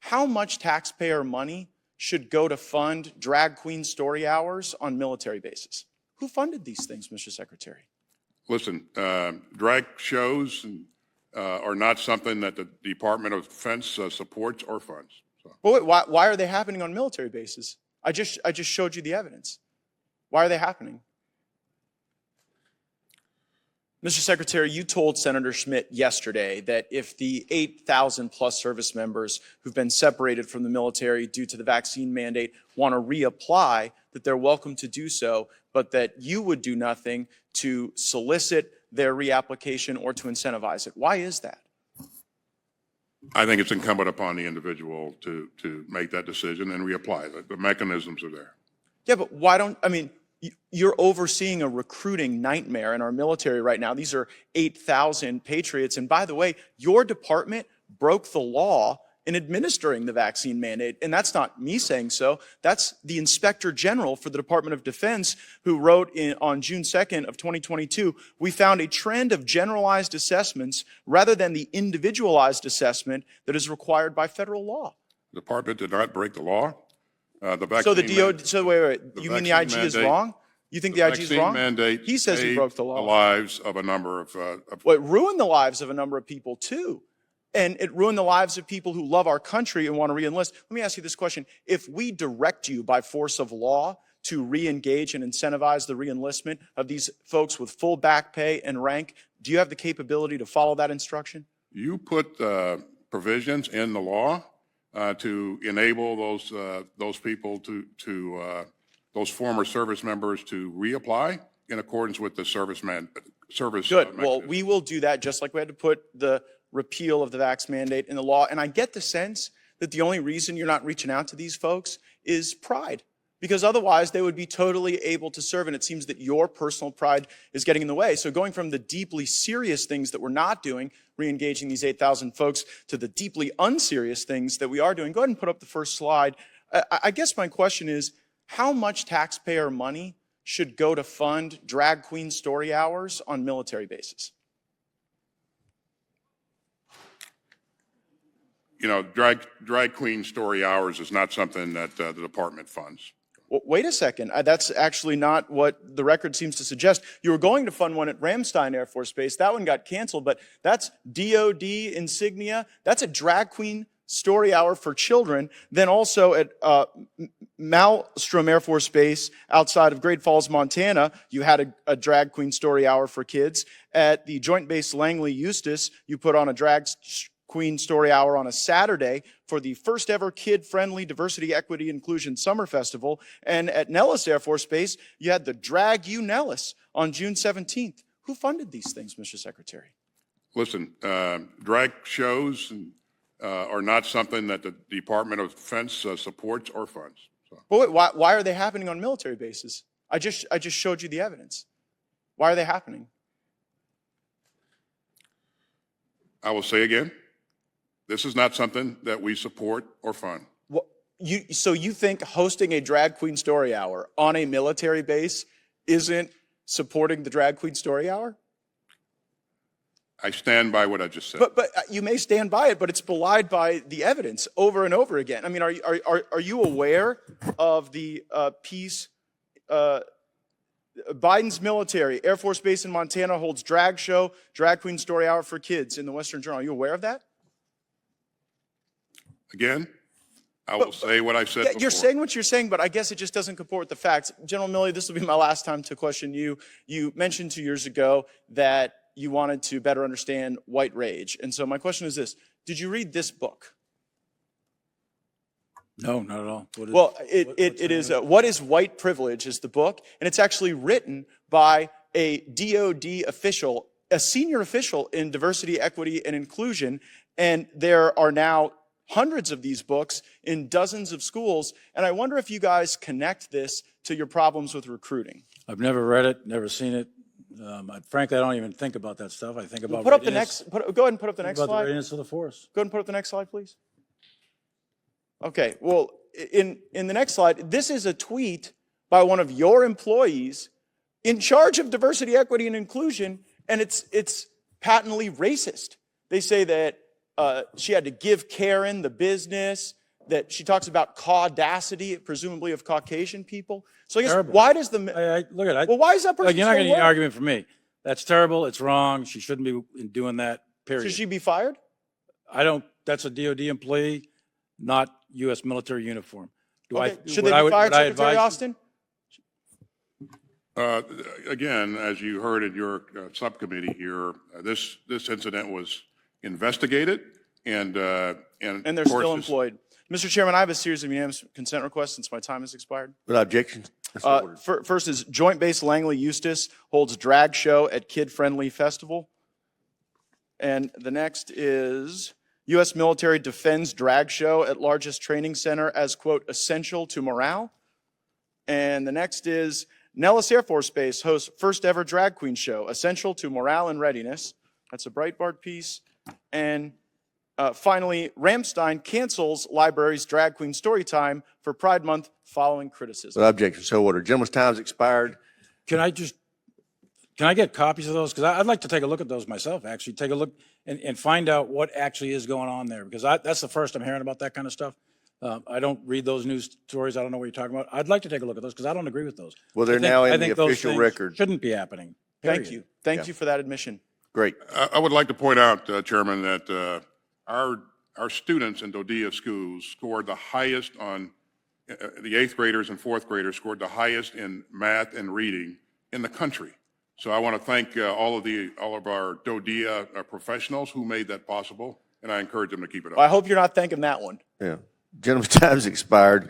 how much taxpayer money should go to fund drag queen story hours on military bases? Who funded these things, Mr. Secretary? Listen, drag shows are not something that the Department of Defense supports or funds. So. Well, wait, why are they happening on military bases? I just showed you the evidence. Why are they happening? Mr. Secretary, you told Senator Schmidt yesterday that if the 8,000 plus service members who've been separated from the military due to the vaccine mandate want to reapply, that they're welcome to do so, but that you would do nothing to solicit their reapplication or to incentivize it. Why is that? I think it's incumbent upon the individual to make that decision and reapply. The mechanisms are there. Yeah, but why don't, I mean, you're overseeing a recruiting nightmare in our military right now. These are 8,000 patriots. And by the way, your department broke the law in administering the vaccine mandate. And that's not me saying so. That's the Inspector General for the Department of Defense who wrote on June 2nd of 2022, we found a trend of generalized assessments rather than the individualized assessment that is required by federal law. The department did not break the law. So the DOD, so wait, you mean the IG is wrong? You think the IG is wrong? Mandate he says he broke the law. The lives of a number of well, it ruined the lives of a number of people too. And it ruined the lives of people who love our country and want to re-enlist. Let me ask you this question. If we direct you by force of law to re-engage and incentivize the re-enlistment of these folks with full back pay and rank, do you have the capability to follow that instruction? You put provisions in the law to enable those people those former service members to reapply in accordance with the service. Good. Well, we will do that just like we had to put the repeal of the vax mandate in the law. And I get the sense that the only reason you're not reaching out to these folks is pride, because otherwise they would be totally able to serve. And it seems that your personal pride is getting in the way. So going from the deeply serious things that we're not doing, re-engaging these 8,000 folks, to the deeply unserious things that we are doing, go ahead and put up the first slide. I guess my question is, how much taxpayer money should go to fund drag queen story hours on military bases? You know, drag queen story hours is not something that the department funds. Well, wait a second. That's actually not what the record seems to suggest. You were going to fund one at Ramstein Air Force Base. That one got canceled, but that's DOD insignia. That's a drag queen story hour for children. Then also at Malmstrom Air Force Base outside of Great Falls, Montana, you had a drag queen story hour for kids. At the Joint Base Langley Eustis, you put on a drag queen story hour on a Saturday for the first ever kid-friendly diversity, equity, inclusion summer festival. And at Nellis Air Force Base, you had the Drag You Nellis on June 17th. Who funded these things, Mr. Secretary? Listen, drag shows are not something that the Department of Defense supports or funds. So. Well, wait, why are they happening on military bases? I just showed you the evidence. Why are they happening? I will say again, this is not something that we support or fund. Well, so you think hosting a drag queen story hour on a military base isn't supporting the drag queen story hour? I stand by what I just said. But you may stand by it, but it's belied by the evidence over and over again. I mean, are you aware of the piece? Biden's military, Air Force Base in Montana holds drag show, drag queen story hour for kids in the Western Journal. Are you aware of that? Again, I will say what I said before. You're saying what you're saying, but I guess it just doesn't comport with the facts. General Milley, this will be my last time to question you. You mentioned 2 years ago that you wanted to better understand white rage. And so my question is this. Did you read this book? No, not at all. It is What is White Privilege is the book, and it's actually written by a DOD official, a senior official in diversity, equity, and inclusion, and there are now hundreds of these books in dozens of schools, and I wonder if you guys connect this to your problems with recruiting. I've never read it, never seen it. Frankly, I don't even think about that stuff. I think about go ahead and put up the next slide. About the readiness of the force. Go ahead and put up the next slide, please. Okay, well, in the next slide, this is a tweet by one of your employees in charge of diversity, equity, and inclusion, and it's patently racist. They say that she had to give Karen the business, that she talks about caudacity, presumably of Caucasian people. So I guess, Terrible. why does the, Look at it. well, why is that person You're not still going to get an work? argument from me. That's terrible. It's wrong. She shouldn't be doing that, period. Should she be fired? That's a DOD employee, not U.S. military uniform. Okay. Should they be fired, Secretary Austin? Again, as you heard in your subcommittee here, this incident was investigated and And they're of course still is- employed. Mr. Chairman, I have a series of unanimous consent requests since my time has expired. Without objection. So ordered. First is Joint Base Langley Eustis holds drag show at Kid Friendly Festival. And the next is U.S. military defends drag show at largest training center as, quote, essential to morale. And the next is Nellis Air Force Base hosts first ever drag queen show, essential to morale and readiness. That's a Breitbart piece. And finally, Ramstein cancels library's drag queen story time for Pride Month following criticism. Without objection. So ordered. Gentleman's time's expired. Can I get copies of those? Because I'd like to take a look at those myself, actually. Take a look and find out what actually is going on there. Because that's the first I'm hearing about that kind of stuff. I don't read those news stories. I don't know what you're talking about. I'd like to take a look at those because I don't agree with those. Well, they're now in the those official things record. Shouldn't be happening. Thank period. you. Thank you for that admission. Great. I would like to point out, Chairman, that our students in Dodea schools scored the highest on, the 8th graders and 4th graders scored the highest in math and reading in the country. So I want to thank all of our Dodea professionals who made that possible, and I encourage them to keep it up. I hope you're not thanking that one. Yeah. Gentleman's time's expired.